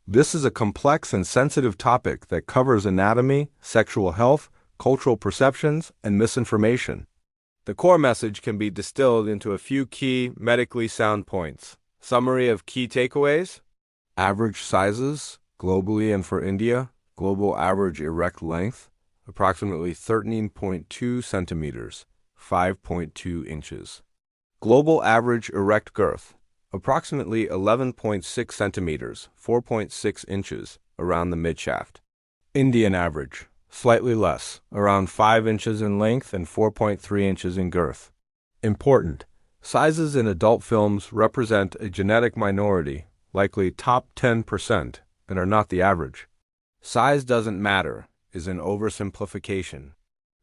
This is a complex and sensitive topic that covers anatomy, sexual health, cultural perceptions, and misinformation. The core message can be distilled into a few key medically sound points. Summary of key takeaways: average sizes, globally and for India, global average erect length, approximately 13.2 centimeters, 5.2 inches. Global average erect girth, approximately 11.6 centimeters, 4.6 inches, around the midshaft. Indian average, slightly less, around 5 inches in length and 4.3 inches in girth. Important: sizes in adult films represent a genetic minority, likely top 10%, and are not the average. Size doesn't matter is an oversimplification.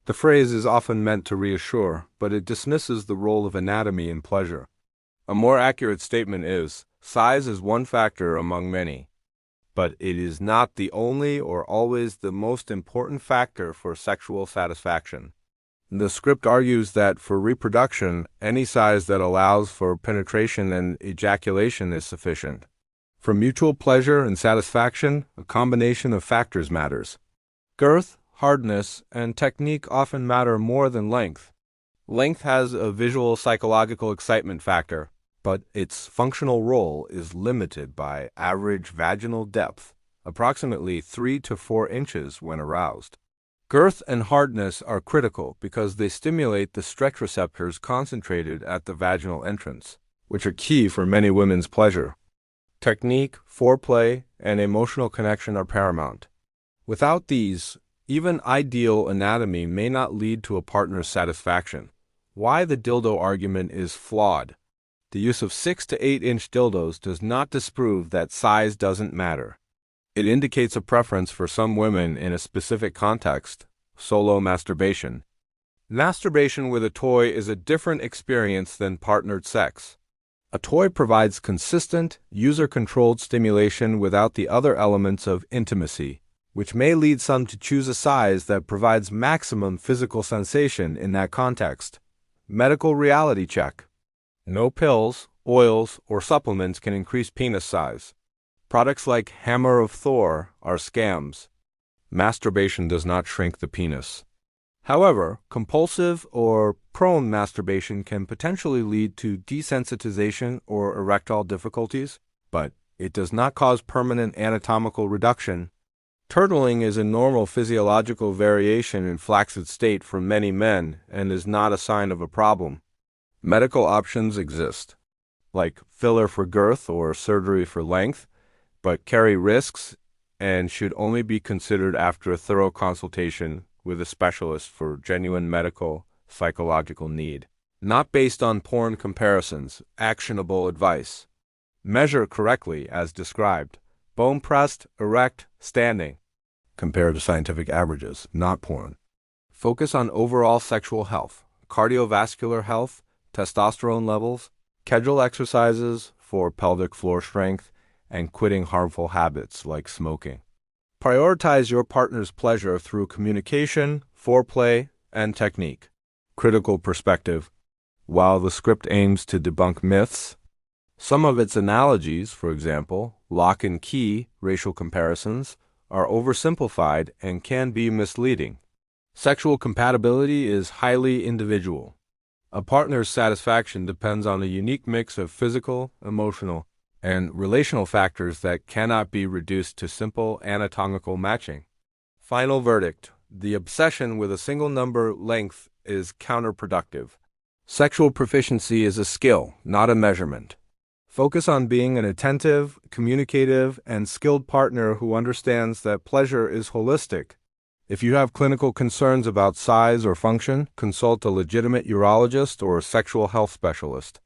The phrase is often meant to reassure, but it dismisses the role of anatomy in pleasure. A more accurate statement is, size is one factor among many, but it is not the only or always the most important factor for sexual satisfaction. The script argues that for reproduction, any size that allows for penetration and ejaculation is sufficient. For mutual pleasure and satisfaction, a combination of factors matters. Girth, hardness, and technique often matter more than length. Length has a visual psychological excitement factor, but its functional role is limited by average vaginal depth, approximately 3 to 4 inches when aroused. Girth and hardness are critical because they stimulate the stretch receptors concentrated at the vaginal entrance, which are key for many women's pleasure. Technique, foreplay, and emotional connection are paramount. Without these, even ideal anatomy may not lead to a partner's satisfaction. Why the dildo argument is flawed. The use of 6 to 8 inch dildos does not disprove that size doesn't matter. It indicates a preference for some women in a specific context, solo masturbation. Masturbation with a toy is a different experience than partnered sex. A toy provides consistent, user-controlled stimulation without the other elements of intimacy, which may lead some to choose a size that provides maximum physical sensation in that context. Medical reality check. No pills, oils, or supplements can increase penis size. Products like Hammer of Thor are scams. Masturbation does not shrink the penis. However, compulsive or prone masturbation can potentially lead to desensitization or erectile difficulties, but it does not cause permanent anatomical reduction. Turtling is a normal physiological variation in flaccid state for many men and is not a sign of a problem. Medical options exist, like filler for girth or surgery for length, but carry risks and should only be considered after a thorough consultation with a specialist for genuine medical, psychological need. Not based on porn comparisons, actionable advice. Measure correctly as described. Bone pressed, erect, standing. Compare to scientific averages, not porn. Focus on overall sexual health, cardiovascular health, testosterone levels, Kegel exercises for pelvic floor strength, and quitting harmful habits like smoking. Prioritize your partner's pleasure through communication, foreplay, and technique. Critical perspective. While the script aims to debunk myths, some of its analogies, for example, lock and key racial comparisons, are oversimplified and can be misleading. Sexual compatibility is highly individual. A partner's satisfaction depends on a unique mix of physical, emotional, and relational factors that cannot be reduced to simple anatomical matching. Final verdict: the obsession with a single number length is counterproductive. Sexual proficiency is a skill, not a measurement. Focus on being an attentive, communicative, and skilled partner who understands that pleasure is holistic. If you have clinical concerns about size or function, consult a legitimate urologist or sexual health specialist.